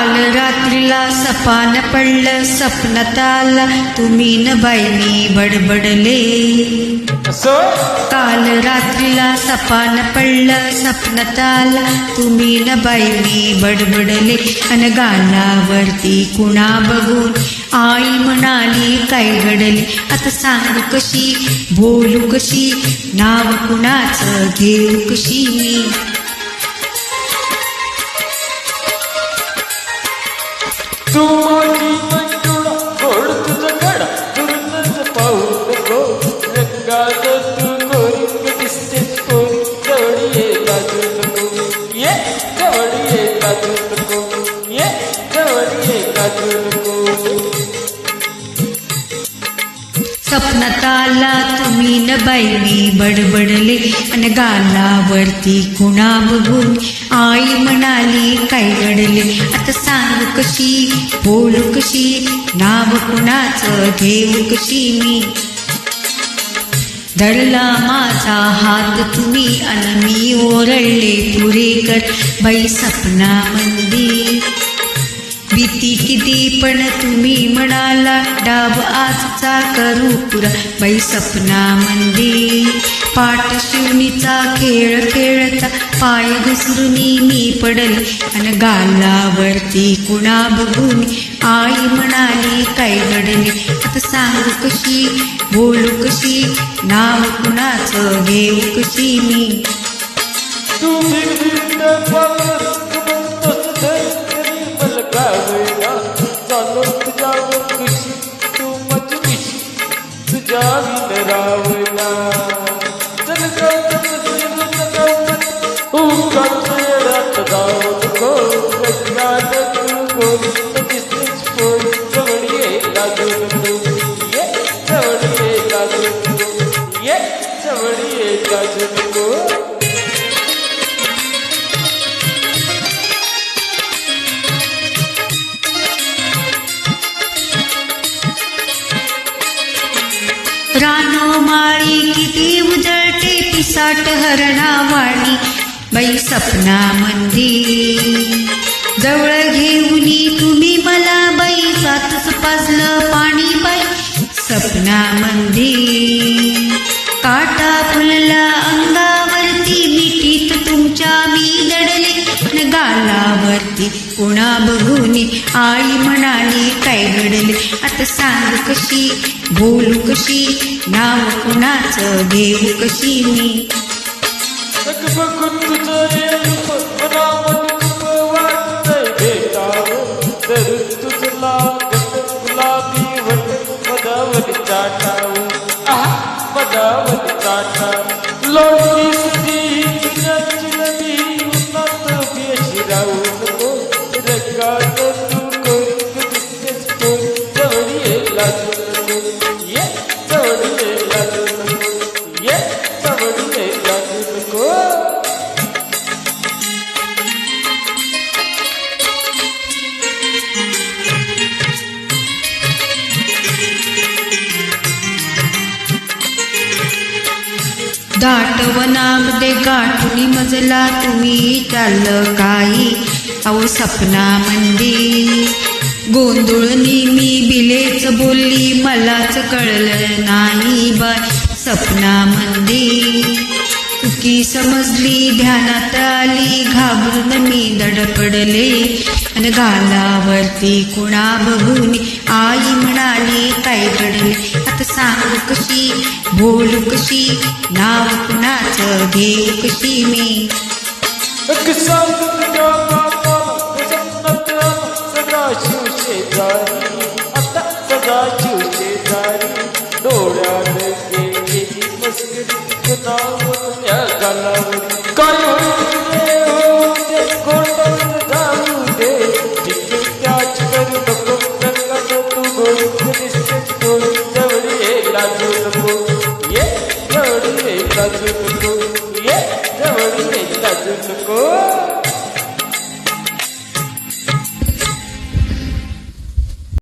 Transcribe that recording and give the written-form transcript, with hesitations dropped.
काल रात्रीला सपान पडलं स्वप्नात आला तुम्ही न बाई मी बडबडले. काल रात्रीला सपान पडलं स्वप्नात आला तुम्ही न बाई मी बडबडले. अन गालावरती कुणा बघून आई म्हणाली काय घडले. आता सांगू कशी बोलू कशी नाव कुणाचं घेऊ कशी मी. तू माझी मंजुळा गोड तुझं गडा दुर्नच पाहू नको रंगात तू गोरी दिसते कोरी जवळ ये लाजू नको ये जवळ ये लाजू नको ये जवळ ये लाजू नको. स्वप्नात आला तुम्ही न बाई मी बडबडले. अन गालावरती कुणा बघून आई म्हणाली काय घडले. आता सांगू कशी बोलू कशी नाव कुणाचं घेऊ कशी मी. धरला माझा हात तुम्ही अन मी ओरडले पुरेकर बाई सपनामंदी. भीती किती पण तुम्ही म्हणाला डाव आजचा करू पुरा बाई सपनामंदी. पाठ शिवणीचा खेळ खेळता पाय घसरुनी मी पडले. अन गालावरती कुणा बघून आई म्हणाली काय घडले. आता सांगू कशी बोलू कशी नाव कुणाचं घेऊ कशी मी. तू चालो तुझ्यावर कशी तू माझी मिशी तुझ्या विन रावला. चल जाऊ नको रंगात तू गोरी दिसतेस कोरी जवळ ये लाजू नको ये जवळ ये लाजू नको ये जवळ ये लाजू नको. रानो माळी किती उजळते पिसाट हरणावाणी बाई सपनामंदी. जवळ घेऊनी तुम्ही मला बाई सातच पाजलं पाणी बाई सपनामंदी. काटा फुलला अंगावरती मिठीत तुमच्या मी दडले. न गालावरती कुणा बघून आई म्हणाली काय घडले. आता सांगू कशी बोलू कशी नाव कुणाचं घेऊ कशी मी. बघून तुझं रूप मनामध्ये खूप वाटतंय भेटावं तर तुझं लागत गुलाबी वट मधावर चाटावं मधावर चाटावं. लोणी सुधी तुझ्या चिलनी उन्हात बेशी राहू नको रंगात तू कोरी दिसतेस कोरी जवळ ये लाजू नको ये जवळ ये लाजू नको ये जवळ ये लाजू नको. दाटवनामध्ये गाठुनी मजला तुम्ही चाललं काही अहो सपनामंदी. गोंधळनी मी बिलेच बोलली मलाच कळलं नाही बाय सपनामंदी. चुकी समजली ध्यानात आली घाबरून मी धडपडले. अन गालावरती कुणा बघून आई म्हणाली काय घडले. आता सांगू कशी बोलू कशी नाव कुणाचं घेऊ कशी मी. सदाशिव शेजारी आता सदाशिव शेजारी डोळ्यात गेली मस्करी नाव या गालावर काय होऊ दे कोण जाऊ दे जिथे त्याच करू नको रंगात तू गोरी दिसतेस कोरी जवळ ये लाजू नको ये जवळ ये लाजू नको ये जवळ ये लाजू नको.